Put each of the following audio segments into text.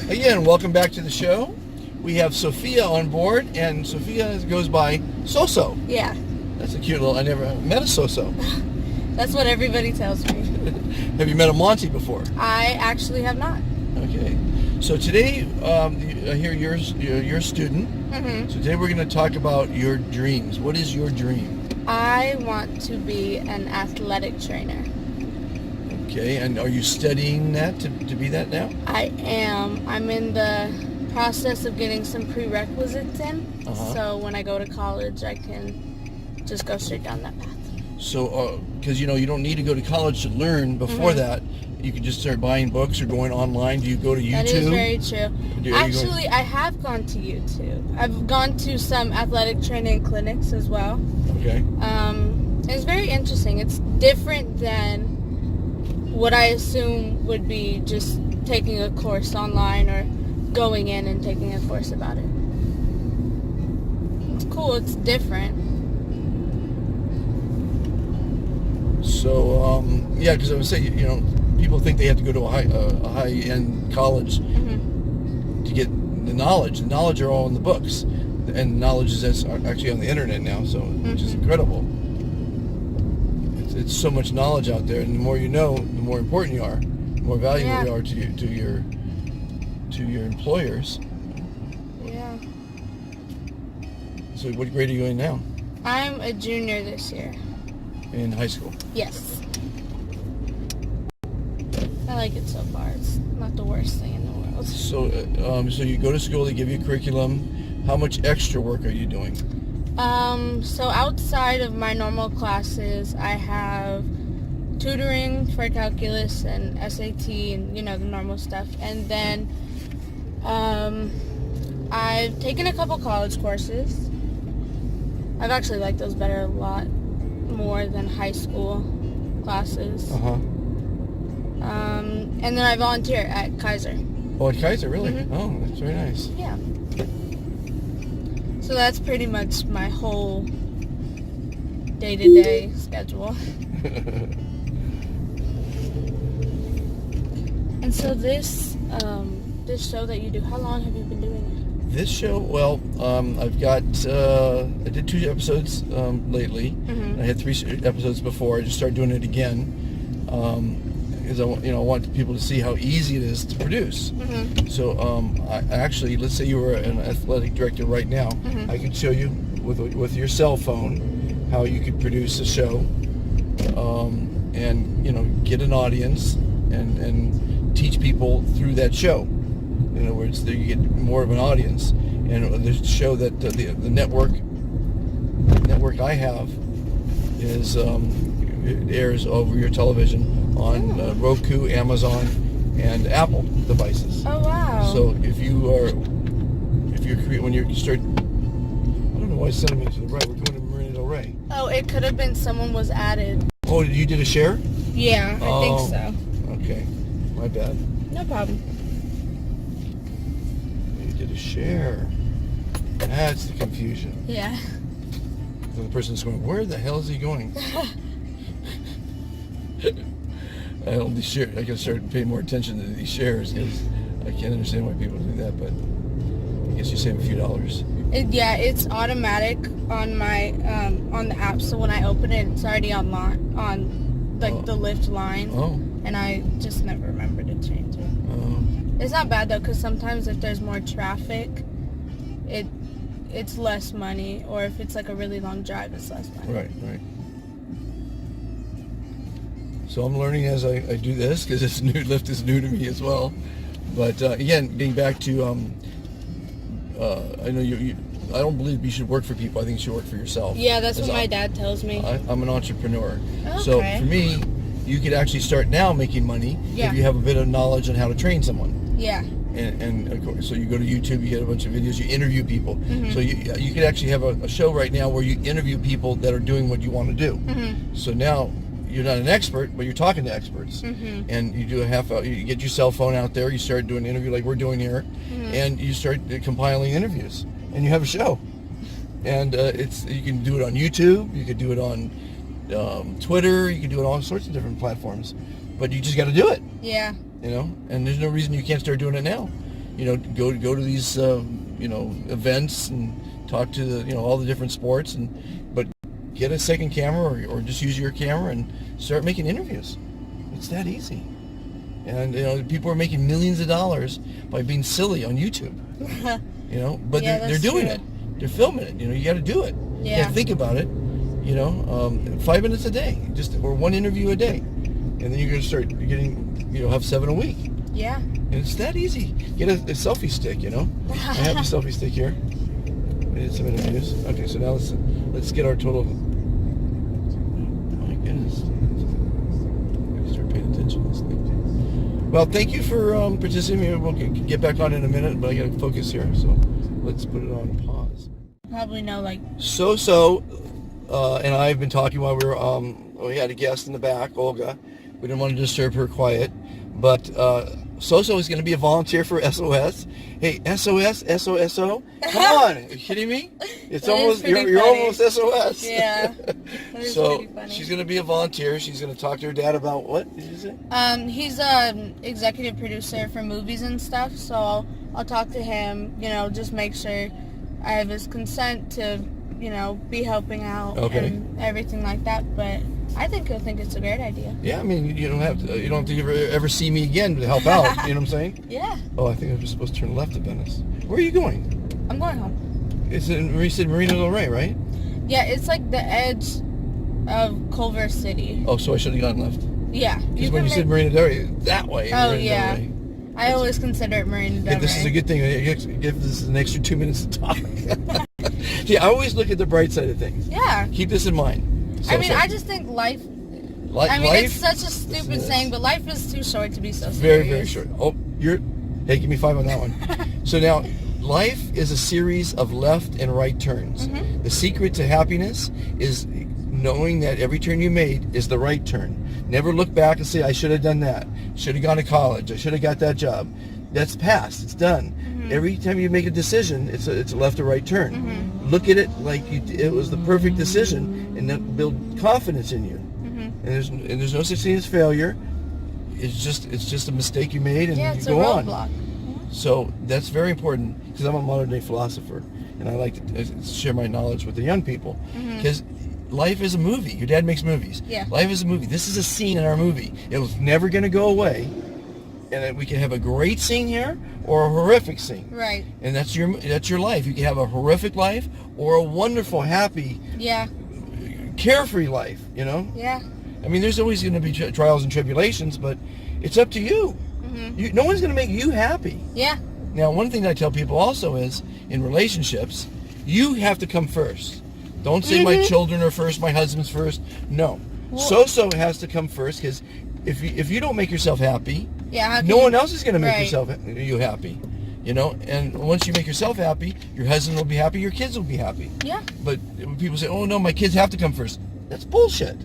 Again, welcome back to the show. We have Sophia on board, and Sophia goes by So-So. Yeah. That's a cute little... I never met a So-So. That's what everybody tells me. Have you met a Monty before? I actually have not. Okay. So today, I hear you're a student. Mm-hmm. So today we're going to talk about your dreams. What is your dream? I want to be an athletic trainer. Okay, and are you studying that to be that now? I am. I'm in the process of getting some prerequisites in. Uh-huh. So when I go to college, I can just go straight down that path. So, because you don't need to go to college to learn before that. You can just start buying books or going online. Do you go to YouTube? That is very true. Actually, I have gone to YouTube. I've gone to some athletic training clinics as well. Okay. It's very interesting. It's different than what I assume would be just taking a course online or going in and taking a course about it. It's cool. It's different. So, yeah, because I would say, people think they have to go to a high-end college to get the knowledge. The knowledge are all in the books, and knowledge is actually on the internet now, so which is incredible. It's so much knowledge out there, and the more you know, the more important you are, the more valuable you are to your employers. Yeah. So, what grade are you in now? I'm a junior this year. In high school. Yes. I like it so far. It's not the worst thing in the world. So, so you go to school, they give you a curriculum. How much extra work are you doing? So outside of my normal classes, I have tutoring for calculus and SAT and, the normal stuff. And then, I've taken a couple college courses. I've actually liked those better a lot more than high school classes. And then I volunteer at Kaiser. Oh, at Kaiser, really? Oh, that's very nice. Yeah. So that's pretty much my whole day-to-day schedule. And so this show that you do, how long have you been doing it? This show, well, I've got, I did 2 episodes lately. I had 3 episodes before. I just started doing it again because I want people to see how easy it is to produce. So I actually, let's say you were an athletic director right now. I could show you with your cell phone how you could produce a show and, get an audience and teach people through that show. In other words, you get more of an audience, and the show that the network I have is it airs over your television on Roku, Amazon, and Apple devices. Oh wow! So when you start, I don't know why it's sending me to the right. We're going to Marina Del Rey. Oh, it could have been someone was added. Oh, you did a share? Yeah, I think so. Okay, my bad. No problem. A share. That's the confusion. Yeah. So the person's going, where the hell is he going? I only share. I gotta start paying more attention to these shares because I can't understand why people do that. But I guess you save a few dollars. It's automatic on my on the app. So when I open it, it's already on the Lyft line. Oh. And I just never remember to change it. Oh. It's not bad though, because sometimes if there's more traffic, it's less money, or if it's like a really long drive, it's less money. Right. So I'm learning as I do this because it's new. Lyft is new to me as well. But again, getting back to, I know you. I don't believe you should work for people. I think you should work for yourself. Yeah, that's what my dad tells me. I'm an entrepreneur. Okay. So for me, you could actually start now making money if you have a bit of knowledge on how to train someone. Yeah. And of course, so you go to YouTube, you get a bunch of videos, you interview people. So you could actually have a show right now where you interview people that are doing what you want to do. So now you're not an expert, but you're talking to experts. And you do you get your cell phone out there, you start doing an interview like we're doing here, and you start compiling interviews, and you have a show. And you can do it on YouTube, you could do it on Twitter, you can do it on all sorts of different platforms, but you just got to do it. Yeah. You know, and there's no reason you can't start doing it now. You know, go to these events and talk to the all the different sports, but get a second camera or just use your camera and start making interviews. It's that easy. And people are making millions of dollars by being silly on YouTube. But they're doing it. They're filming it. You got to do it. Yeah. You got to think about it. 5 minutes a day, or one interview a day, and then you're going to start getting have 7 a week. Yeah. And it's that easy. Get a selfie stick. I have a selfie stick here. We did some interviews. Okay, so now let's get our total. My goodness. Gotta start paying attention to this thing. Well, thank you for participating. We'll get back on in a minute, but I got to focus here, so let's put it on pause. Probably know So and I have been talking while we had a guest in the back, Olga. We didn't want to disturb her quiet, but So-So is going to be a volunteer for SOS. Hey, SOS, SOSO? Come on, are you kidding me? It's almost you're almost SOS. Yeah. So she's going to be a volunteer. She's going to talk to her dad about what did you say? He's an executive producer for movies and stuff, so I'll talk to him. Just make sure I have his consent to be helping out and everything like that. But I think he'll think it's a great idea. Yeah, I mean, you don't have to ever see me again to help out. You know what I'm saying? Yeah. Oh, I think I'm just supposed to turn left at Venice. Where are you going? I'm going home. It's in Marina del Rey, right? Yeah, it's like the edge of Culver City. Oh, so I should have gone left. Yeah. Because when you said Marina del Rey, that way. Oh, Marina yeah. Del Rey. I always consider it Marina del Rey. This is a good thing. Give this an extra 2 minutes to talk. See, I always look at the bright side of things. Yeah. Keep this in mind. I just think life... it's such a stupid saying, but life is too short to be so serious. Very, very short. Oh, hey, give me 5 on that one. So now, life is a series of left and right turns. Mm-hmm. The secret to happiness is knowing that every turn you made is the right turn. Never look back and say, I should have done that. Should have gone to college. I should have got that job. That's past. It's done. Mm-hmm. Every time you make a decision, it's a left or right turn. Mm-hmm. Look at it like it was the perfect decision, and then build confidence in you. Mm-hmm. And there's no such thing as failure. It's just a mistake you made, and you go on. Mm-hmm. So that's very important, because I'm a modern day philosopher, and I like to share my knowledge with the young people, because life is a movie. Your dad makes movies. Yeah. Life is a movie. This is a scene in our movie. It was never going to go away. And we can have a great scene here or a horrific scene. Right. And that's your life. You can have a horrific life or a wonderful, happy, carefree life, Yeah. I mean, there's always going to be trials and tribulations, but it's up to you. Mm-hmm. No one's going to make you happy. Yeah. Now, one thing that I tell people also is, in relationships, you have to come first. Don't say my children are first, my husband's first. No. So has to come first, because if you don't make yourself happy, no one else is going to make you happy. And once you make yourself happy, your husband will be happy, your kids will be happy. Yeah. But when people say, oh no, my kids have to come first, that's bullshit.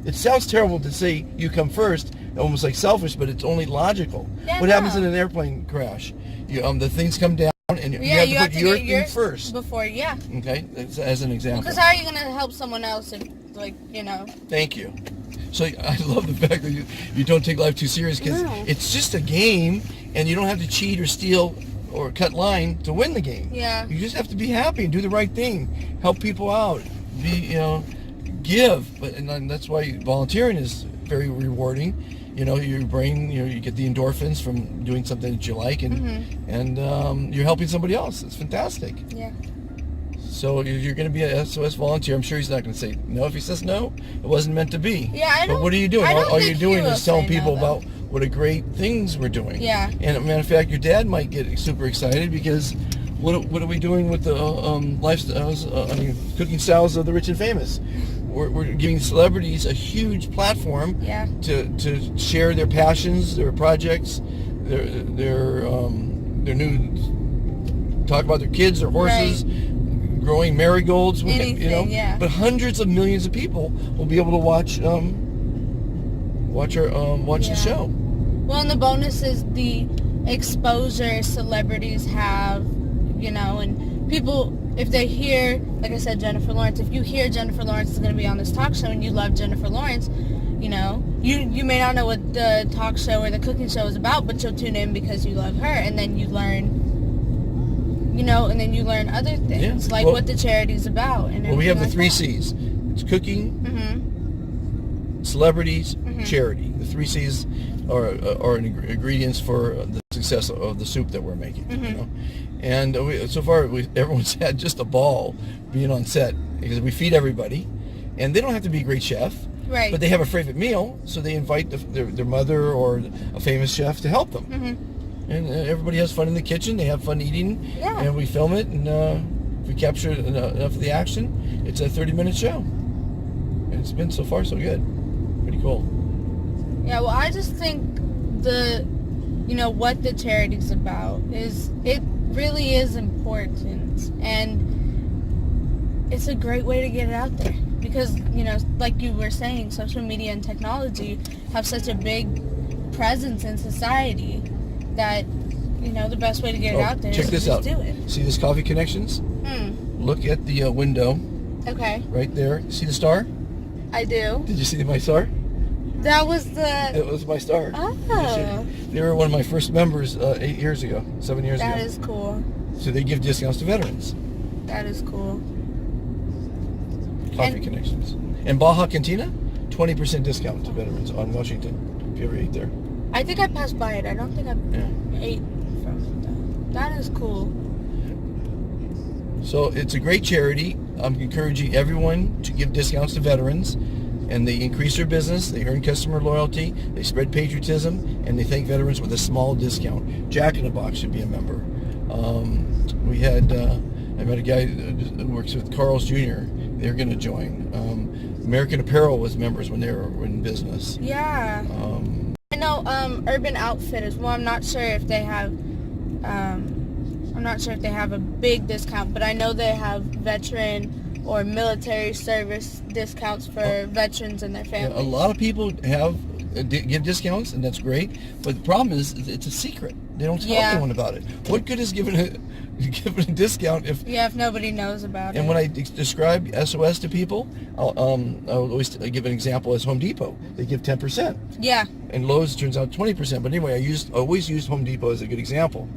It sounds terrible to say you come first, almost like selfish, but it's only logical. Yeah, what happens in an airplane crash? The things come down, and you have to put your thing first. Before, Okay, as an example. Because how are you going to help someone else if, Thank you. So I love the fact that you don't take life too serious, because it's just a game, and you don't have to cheat or steal or cut line to win the game. Yeah. You just have to be happy and do the right thing, help people out, give. And that's why volunteering is very rewarding. Your brain, you get the endorphins from doing something that you like, and you're helping somebody else. It's fantastic. Yeah. So you're going to be a SOS volunteer. I'm sure he's not going to say no. If he says no, it wasn't meant to be. Yeah, I know. But what are you doing? All you're doing is telling people about what a great things we're doing. Yeah. And as a matter of fact, your dad might get super excited, because what are we doing with the lifestyles? Cooking styles of the rich and famous. We're giving celebrities a huge platform to share their passions, their projects, their new, talk about their kids, their horses. Right. Growing marigolds, but hundreds of millions of people will be able to watch the show. Well, and the bonus is the exposure celebrities have, and people, if they hear, like I said, Jennifer Lawrence, if you hear Jennifer Lawrence is going to be on this talk show and you love Jennifer Lawrence, You know, you may not know what the talk show or the cooking show is about, but you'll tune in because you love her, and then you learn, you know, and then you learn other things, like what the charity's about. And we have the like 3 that. C's. It's cooking, celebrities, charity. The 3 C's are ingredients for the success of the soup that we're making. You know? And so far, everyone's had just a ball being on set because we feed everybody, and they don't have to be a great chef. Right. But they have a favorite meal, so they invite their mother or a famous chef to help them. And everybody has fun in the kitchen. They have fun eating. Yeah. And we film it, and if we capture enough of the action, it's a 30-minute show. And it's been so far so good. Pretty cool. Yeah, well, I just think what the charity's about it really is important, and it's a great way to get it out there. Because, like you were saying, social media and technology have such a big presence in society that, the best way to get it out there is to just do it. See this Coffee Connections? Look at the window. Okay. Right there. See the star? I do. Did you see my star? That was It was my star. Oh. They were one of my first members 7 years ago. That is cool. So they give discounts to veterans. That is cool. Coffee Connections. And Baja Cantina, 20% discount to veterans on Washington, if you ever ate there. I think I passed by it. I don't think I ate from it, though. That is cool. So it's a great charity. I'm encouraging everyone to give discounts to veterans, and they increase their business, they earn customer loyalty, they spread patriotism, and they thank veterans with a small discount. Jack in the Box should be a member. I met a guy who works with Carl's Jr. They're going to join. American Apparel was members when they were in business. Yeah. I know Urban Outfitters. Well, I'm not sure if they have a big discount, but I know they have veteran or military service discounts for veterans and their families. Yeah, a lot of people give discounts, and that's great. But the problem is, it's a secret. They don't tell anyone about it. What good is giving a discount if nobody knows about it? And when I describe SOS to people, I'll always give an example as Home Depot. They give 10%. Yeah. And Lowe's turns out 20%. But anyway, I always used Home Depot as a good example.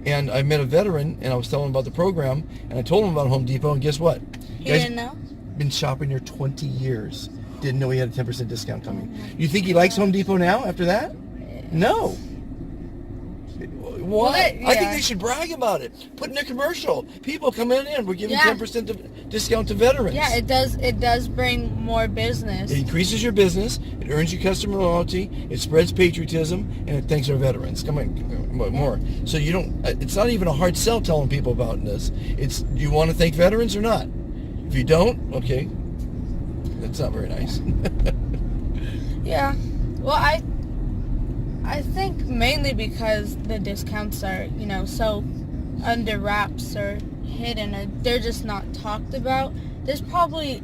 And I met a veteran, and I was telling him about the program, and I told him about Home Depot, and guess what? He didn't know? Been shopping there 20 years. Didn't know he had a 10% discount coming. You think he likes Home Depot now after that? No. Why? Well, I think they should brag about it. Put in a commercial. People coming in. We're giving 10% discount to veterans. Yeah, it does bring more business. It increases your business. It earns you customer loyalty. It spreads patriotism, and it thanks our veterans. Come on, more. So you don't. It's not even a hard sell telling people about this. It's, do you want to thank veterans or not? If you don't, okay, that's not very nice. Yeah. Well, I think mainly because the discounts are, so under wraps or hidden, or they're just not talked about. There's probably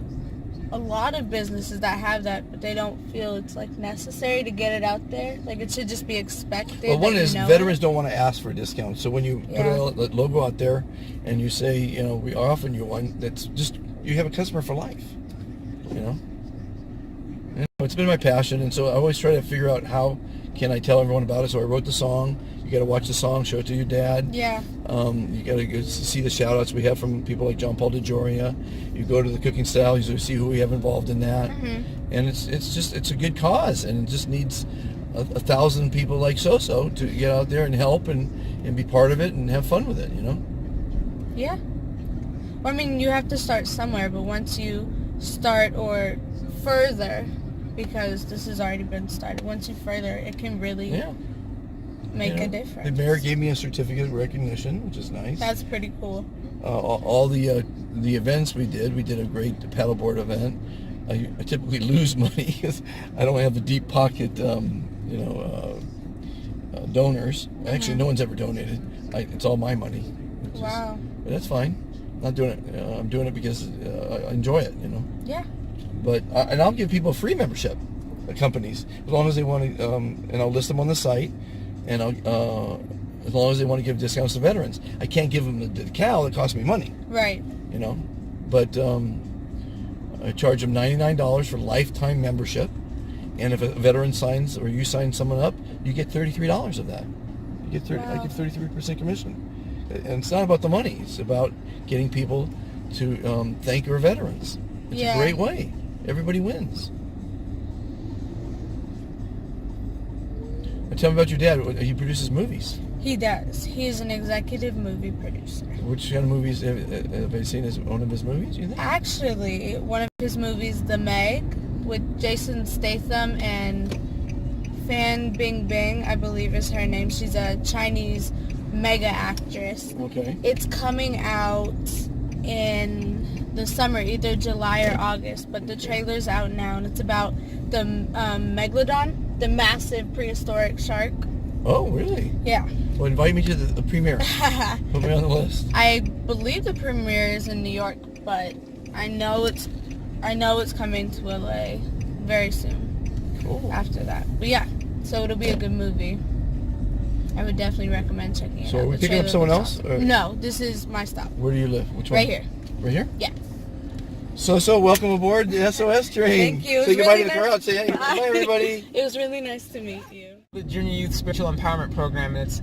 a lot of businesses that have that, but they don't feel it's necessary to get it out there. It should just be expected. Well, one is veterans don't want to ask for discounts. So when you put a logo out there and you say, we are offering you one, that's just, you have a customer for life. And it's been my passion, and so I always try to figure out how can I tell everyone about it. So I wrote the song. You got to watch the song, show it to your dad. Yeah. You got to go see the shout-outs we have from people like John Paul DeJoria. You go to the cooking style, you see who we have involved in that. And it's a good cause, and it just needs 1,000 people like So-So to get out there and help and be part of it and have fun with it, Yeah. Well, you have to start somewhere, but once you start or further, because this has already been started, once you further, it can really make a difference. The mayor gave me a certificate of recognition, which is nice. That's pretty cool. All the events we did a great paddleboard event. I typically lose money because I don't have the deep pocket, donors. Actually, no one's ever donated. It's all my money. Wow. But that's fine. I'm not doing it. I'm doing it because I enjoy it. Yeah. But and I'll give people free membership, companies, as long as they want to, and I'll list them on the site, and as long as they want to give discounts to veterans. I can't give them the decal; it costs me money. Right. But I charge them $99 for lifetime membership, And if a veteran signs or you sign someone up, you get $33 of that. You get I get 33% commission. And it's not about the money. It's about getting people to thank our veterans. It's a great way. Everybody wins. And tell me about your dad. He produces movies. He does. He's an executive movie producer. Which kind of movies have I seen as one of his movies, you think? Actually, one of his movies, The Meg, with Jason Statham and Fan Bingbing, I believe is her name. She's a Chinese mega actress. Okay. It's coming out in the summer, either July or August, but the trailer's out now, and it's about the Megalodon, the massive prehistoric shark. Oh, really? Yeah. Well, invite me to the premiere. Put me on the list. I believe the premiere is in New York, but I know it's coming to LA very soon. Cool. After that. But yeah, so it'll be a good movie. I would definitely recommend checking it out. So are we picking up someone else? Or? No, this is my stop. Where do you live? Which one? Right here. Right here? Yeah. So welcome aboard the SOS train. Thank you. Say goodbye to the crowd. Say hey, bye everybody. It was really nice to meet you. The Junior Youth Spiritual Empowerment Program. It's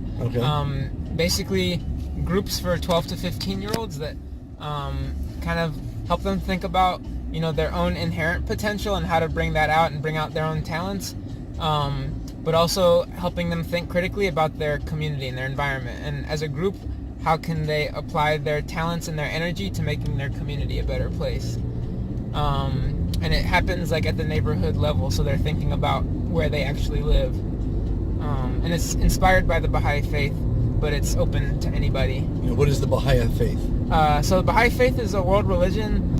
basically groups for 12 to 15-year-olds that kind of help them think about, their own inherent potential and how to bring that out and bring out their own talents, but also helping them think critically about their community and their environment. And as a group, how can they apply their talents and their energy to making their community a better place? And it happens like at the neighborhood level, so they're thinking about where they actually live. And it's inspired by the Baha'i faith, but it's open to anybody. What is the Baha'i faith? So the Baha'i faith is a world religion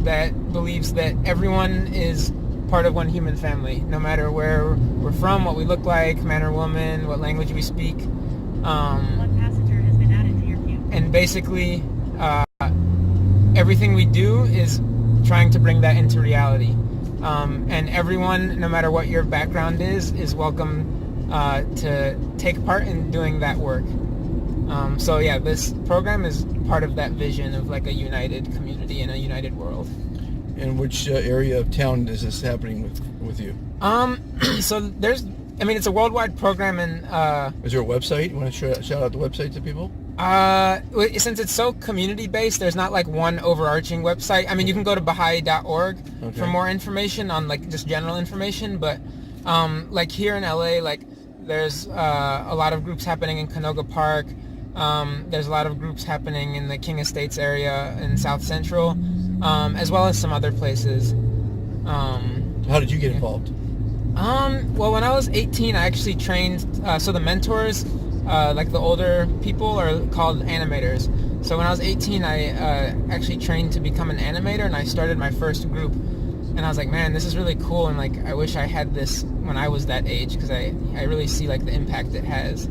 that believes that everyone is part of one human family, no matter where we're from, what we look like, man or woman, what language we speak. One passenger has been added to your queue. And basically, everything we do is trying to bring that into reality. And everyone, no matter what your background is welcome to take part in doing that work. So yeah, this program is part of that vision of like a united community and a united world. And which area of town is this happening with you? So it's a worldwide program, and is there a website? You want to shout out the website to people? Since it's so community-based, there's not like one overarching website. I mean, you can go to Baha'i.org for more information on like just general information, but like here in LA, like there's a lot of groups happening in Canoga Park. There's a lot of groups happening in the King Estates area in South Central, as well as some other places. How did you get involved? Well, when I was 18, I actually trained, so the mentors, like the older people, are called animators. So when I was 18, I actually trained to become an animator, and I started my first group. And I was like, man, this is really cool, and like I wish I had this when I was that age, because I really see like the impact it has.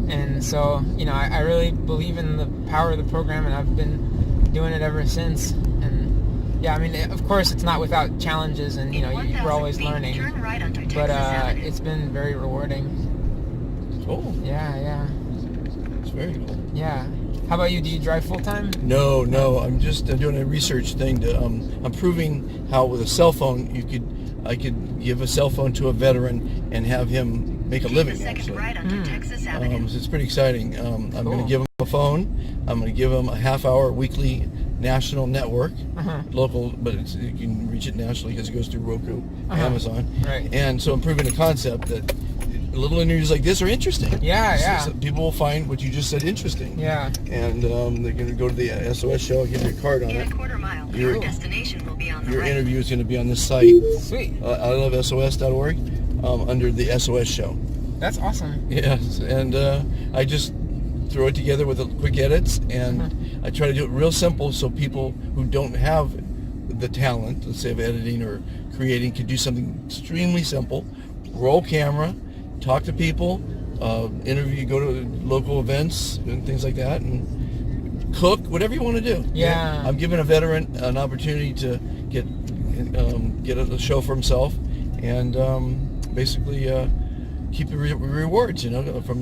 And so, I really believe in the power of the program, and I've been doing it ever since. And yeah, I mean, of course, it's not without challenges, and we're always learning. But it's been very rewarding. Cool. Yeah. It's very cool. Yeah. How about you? Do you drive full time? No. I'm just doing a research thing to. I'm proving how with a cell phone I could give a cell phone to a veteran and have him make a living. Actually, so it's pretty exciting. I'm going to give him a phone. I'm going to give him a half-hour weekly national network, local, but you can reach it nationally because it goes through Roku, Amazon. Right. And so I'm proving the concept that little interviews like this are interesting. Yeah. So people will find what you just said interesting. Yeah. And they're going to go to the SOS show, give you a card on In it. a quarter mile, your destination will be on the Your right. interview is going to be on this site. Sweet. I love SOS.org under the SOS show. That's awesome. Yes, and I just throw it together with quick edits, and I try to do it real simple so people who don't have the talent, let's say of editing or creating, can do something extremely simple. Roll camera, talk to people, interview, go to local events and things like that, and cook, whatever you want to do. Yeah. I'm giving a veteran an opportunity to get a show for himself, and basically keep the rewards, from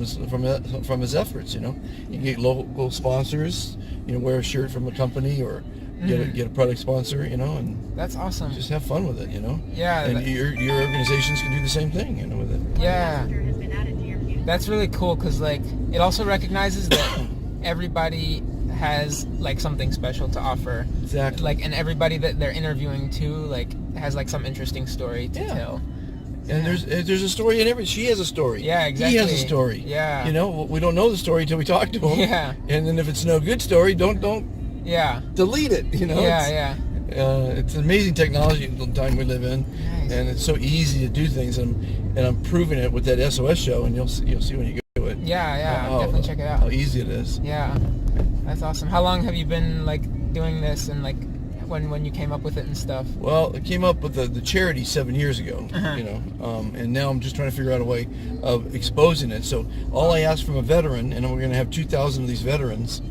his efforts. You get local sponsors, wear a shirt from a company or get a product sponsor, and that's awesome. just have fun with it, Yeah. And your organizations can do the same thing, with it. Yeah. That's really cool because it also recognizes that everybody has something special to offer. Exactly. And everybody that they're interviewing too has some interesting story to tell. And there's a story in every. She has a story. Yeah, exactly. He has a story. Yeah. We don't know the story until we talk to him. Yeah. And then if it's no good story, don't delete it. Yeah. It's an amazing technology the time we live in, Nice. and it's so easy to do things. And I'm proving it with that SOS show, and you'll see when you go to it. Yeah. Definitely check it out. How easy it is. Yeah. That's awesome. How long have you been doing this and when you came up with it and stuff? Well, I came up with the charity 7 years ago, and now I'm just trying to figure out a way of exposing it. So all I ask from a veteran, and we're going to have 2,000 of these veterans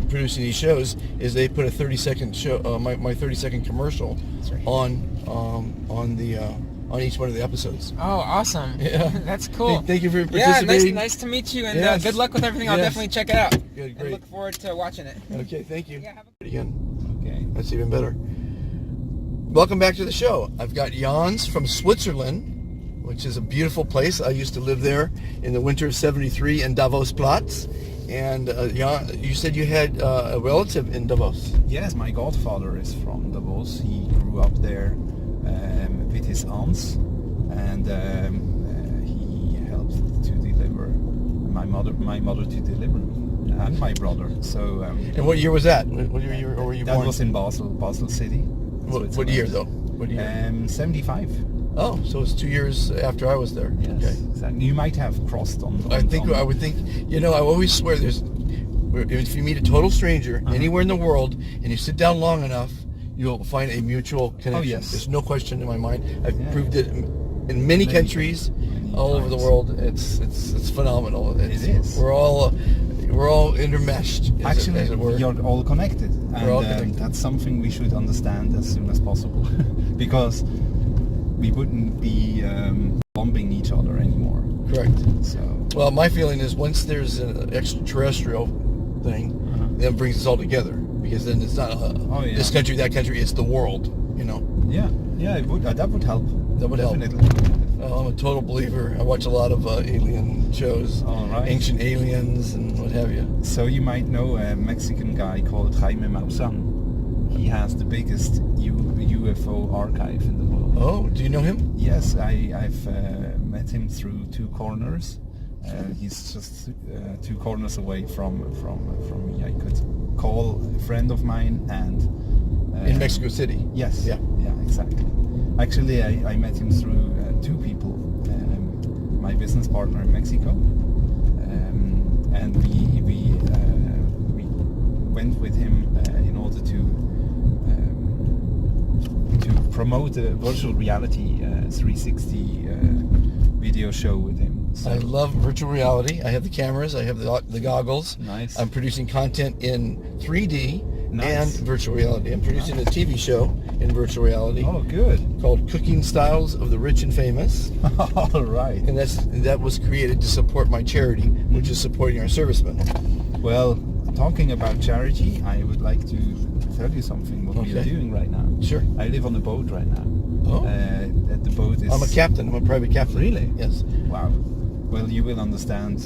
producing these shows, is they put a 30-second show, my 30-second commercial on each one of the episodes. Oh, awesome. Yeah. That's cool. Hey, thank you for participating. Yeah, nice to meet you, and good luck with everything. I'll definitely check it out. Good, great. And look forward to watching it. Okay, thank you. Yeah, Again. Okay. That's even better. Welcome back to the show. I've got Jans from Switzerland, which is a beautiful place. I used to live there in the winter of '73 in Davos Platz. And Jan, you said you had a relative in Davos. Yes, my godfather is from Davos. He grew up there with his aunts, and he helped to deliver my mother to deliver me, and my brother. So. And what year was that? What year were you born? That was in Basel City. What year though? What year? 75. Oh, so it's 2 years after I was there. Yes, okay. exactly. You might have crossed on. I would think. I always swear if you meet a total stranger anywhere in the world and you sit down long enough, you'll find a mutual connection. Oh, yes. There's no question in my mind. I've proved it in many countries, all over the world. It's phenomenal. It is. We're all intermeshed. Actually, as it were. you're all connected, and all connected. That's something we should understand as soon as possible, because we wouldn't be bombing each other anymore. Correct. So. Well, my feeling is once there's an extraterrestrial thing, then it brings us all together, because then it's not this country, that country. It's the world. Yeah, it would. That would help. That would Definitely. help. I'm a total believer. I watch a lot of alien shows, All right. Ancient Aliens and what have you. So you might know a Mexican guy called Jaime Maussan. He has the biggest UFO archive in the world. Oh, do you know him? Yes, I've met him through Two Corners. He's just 2 corners away from me. I could call a friend of mine and... in Mexico City? Yes. Yeah. Yeah, exactly. Actually, I met him through 2 people. My business partner in Mexico. And we went with him in order to promote a virtual reality 360 video show with him. So I love virtual reality. I have the cameras. I have the goggles. Nice. I'm producing content in 3D Nice. and virtual reality. I'm producing a TV show in virtual reality Oh, good. called Cooking Styles of the Rich and Famous. All right. And that was created to support my charity, which is supporting our servicemen. Well, talking about charity, I would like to tell you something what we are Okay. doing right now. Sure. I live on a boat right now. Oh. The boat is... I'm a captain. I'm a private captain. Really? Yes. Wow. Well, you will understand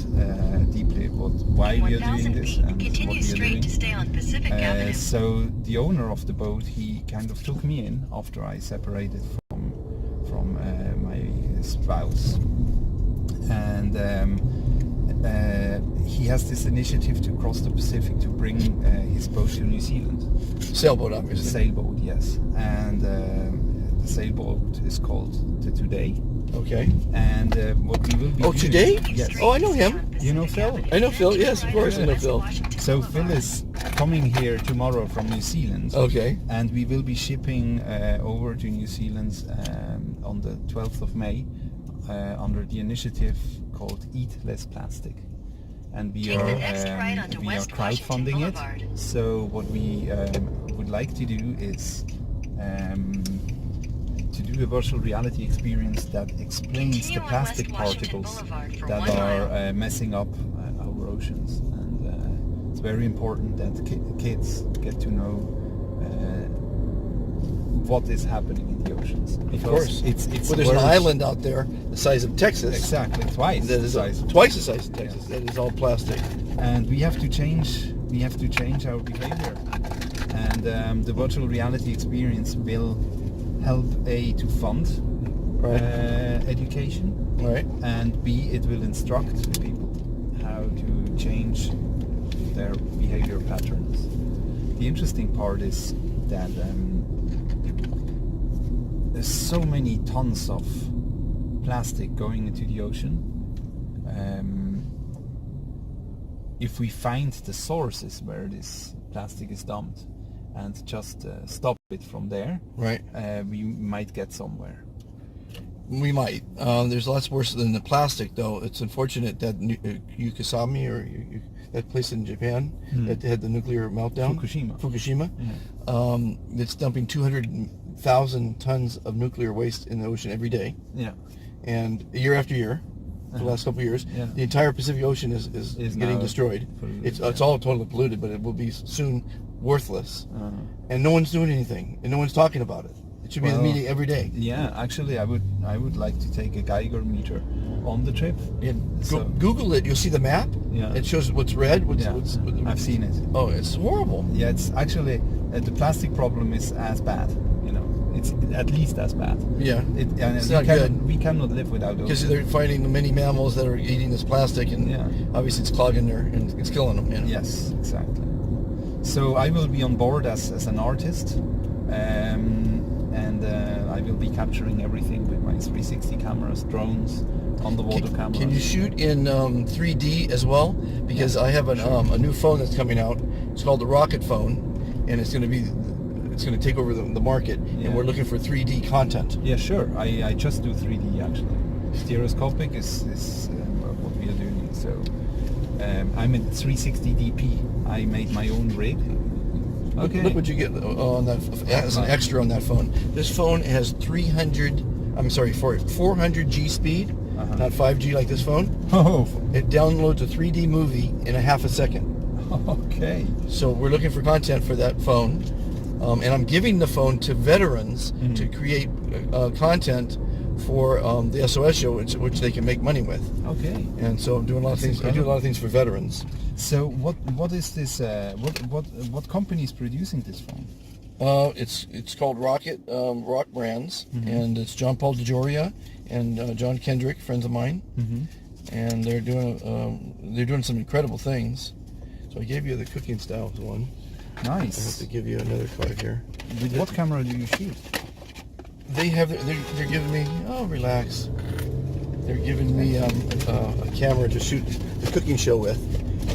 deeply why we are doing this and what Continue we are straight doing. to stay on Pacific Avenue. So the owner of the boat, he kind of took me in after I separated from my spouse, and he has this initiative to cross the Pacific to bring his boat to New Zealand. Sailboat, obviously. Sailboat, yes, and the sailboat is called the Today. Okay. And what we will be Oh, doing- Today? Yes. Oh, I know him. You know Phil? I know Phil. Yes, of course I know Phil. So Phil is coming here tomorrow from New Zealand. Okay. And we will be shipping over to New Zealand on the 12th of May under the initiative called Eat Less Plastic. And we Take are the next right onto West crowdfunding Washington it. Boulevard. So what we would like to do is to do a virtual reality experience that explains Continue the on plastic West Washington particles Boulevard for that 1 mile. are messing up our oceans. And it's very important that kids get to know what is happening in the oceans. Of course. It's well, there's an island out there the size of Texas. Exactly, twice That the is size. twice the size of Texas. That is all plastic. And we have to change our behavior. And the virtual reality experience will help to fund education, Right. and B, it will instruct people how to change their behavior patterns. The interesting part is that there's so many tons of plastic going into the ocean. If we find the sources where this plastic is dumped and just stop it from there, Right. we might get somewhere. We might. There's lots worse than the plastic, though. It's unfortunate that Yukasami, or that place in Japan that had the nuclear meltdown. Fukushima. Yeah. It's dumping 200,000 tons of nuclear waste in the ocean every day. Yeah. And year after year, for the last couple of years, the entire Pacific Ocean is getting now destroyed. polluted, It's all totally polluted, but it will be soon worthless. And no one's doing anything, and no one's talking about it. It should be in the meeting every day. Yeah, actually, I would like to take a Geiger meter on the trip. Yeah, So- Google it. You'll see the map. Yeah. It shows what's red. I've seen it. Oh, it's horrible. Yeah, it's actually the plastic problem is as bad. You know, it's at least as bad. Yeah. It's not good. We cannot live without those. Because they're finding the many mammals that are eating this plastic, and obviously it's clogging and it's killing them. You know? Yes, exactly. So I will be on board as an artist, and I will be capturing everything with my 360 cameras, drones, underwater cameras. Can you shoot in 3D as well? Because I have a new phone that's coming out. It's called the Rocket Phone, and it's going to take over the market, and we're looking for 3D content. Yeah, sure. I just do 3D actually. Stereoscopic is what we are doing. So I'm in 360 DP. I made my own rig. Okay. Look what you get on that as an extra on that phone. This phone has 400G speed, not 5G like this phone. Oh. It downloads a 3D movie in a half a second. Okay. So we're looking for content for that phone, and I'm giving the phone to veterans to create content for the SOS Show, which they can make money with. Okay. And so I'm doing a lot of things. I do a lot of things for veterans. So what is this? What company is producing this phone? It's called Rock Brands, and it's John Paul DeJoria and John Kendrick, friends of mine, and they're doing some incredible things. So I gave you the cooking styles one. Nice. I have to give you another card here. With what camera do you shoot? They're giving me, relax. They're giving me a camera to shoot the cooking show with,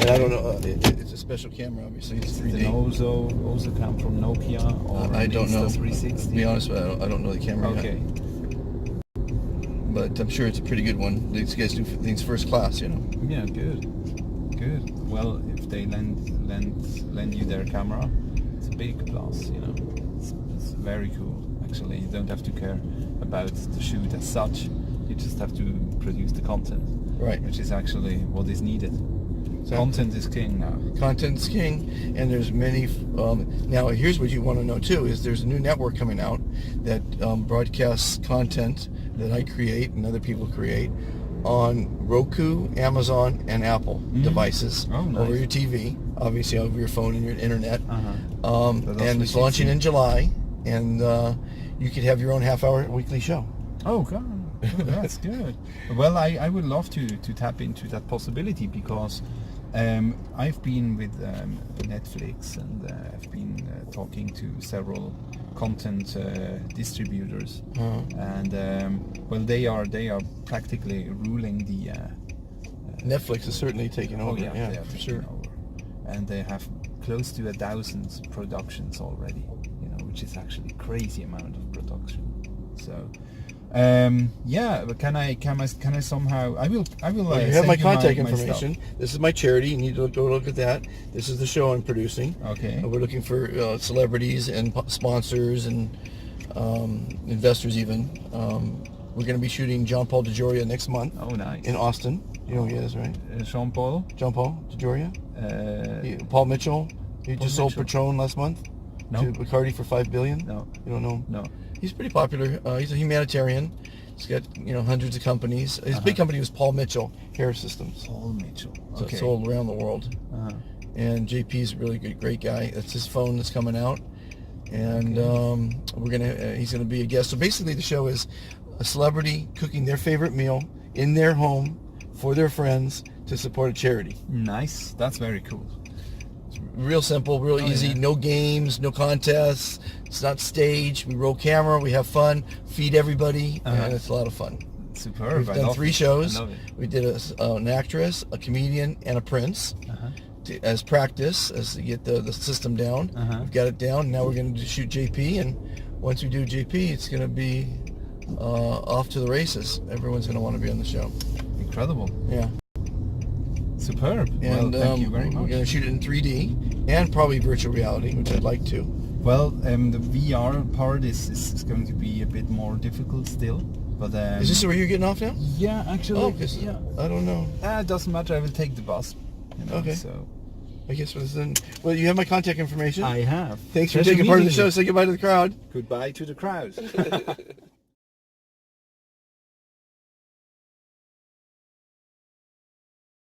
and I don't know. It's a special camera, obviously. It's 3D. An Ozo cam from Nokia, or I don't know. 360. To be honest, I don't know the camera. Okay. Yet. But I'm sure it's a pretty good one. These guys do things first class, you know. Yeah, good. Well, if they lend you their camera, it's a big plus, you know. It's very cool. Actually, you don't have to care about the shoot as such. You just have to produce the content, right? Which is actually what is needed. Exactly. Content is king now. Content's king, and there's many. Now, here's what you want to know too: is there's a new network coming out that broadcasts content that I create and other people create on Roku, Amazon, and Apple devices over your TV, obviously over your phone and your internet. And it's launching in July, and you could have your own half-hour weekly show. Oh God, that's good. Well, I would love to tap into that possibility, because I've been with Netflix, and I've been talking to several content distributors, and well, they are practically ruling the. Netflix is certainly taking over. Yeah, for sure. Over. And they have close to 1,000 productions already, you know, which is actually a crazy amount of production. So. But can I somehow? I will. Well, you have my contact information. This is my charity. You need to go look at that. This is the show I'm producing. Okay. We're looking for celebrities and sponsors and investors even. We're going to be shooting John Paul DeJoria next month Oh, nice. in Austin. You know who he is, right? Jean Paul. John Paul DeJoria. Paul Mitchell. He just sold Patron last month to Bacardi for $5 billion. No. You don't know him? No. He's pretty popular. He's a humanitarian. He's got hundreds of companies. His big company was Paul Mitchell Hair Systems. Paul Mitchell. So Okay. it's sold around the world. Uh-huh. And JP's a really great guy. That's his phone that's coming out, and he's gonna be a guest. So basically, the show is a celebrity cooking their favorite meal in their home for their friends to support a charity. Nice. That's very cool. Real simple, real easy. Yeah. No games, no contests. It's not staged. We roll camera. We have fun. Feed everybody, and it's a lot of fun. Superb. We've I done love 3 it. shows. I love it. We did an actress, a comedian, and a prince. As practice, as to get the system down. We've got it down. Now we're going to shoot JP, and once we do JP, it's going to be off to the races. Everyone's going to want to be on the show. Incredible. Yeah. Superb. And well, thank you very we're much. going to shoot it in 3D and probably virtual reality, which I'd like to. Well, the VR part is going to be a bit more difficult still. But Is this where you're getting off now? Yeah, actually. Oh, 'cause I don't know. It doesn't matter. I will take the bus. Okay. So I guess then. Well, you have my contact information. I have. Thanks for Pleasure taking part of the meeting show. you. Say goodbye to the crowd. Goodbye to the crowd.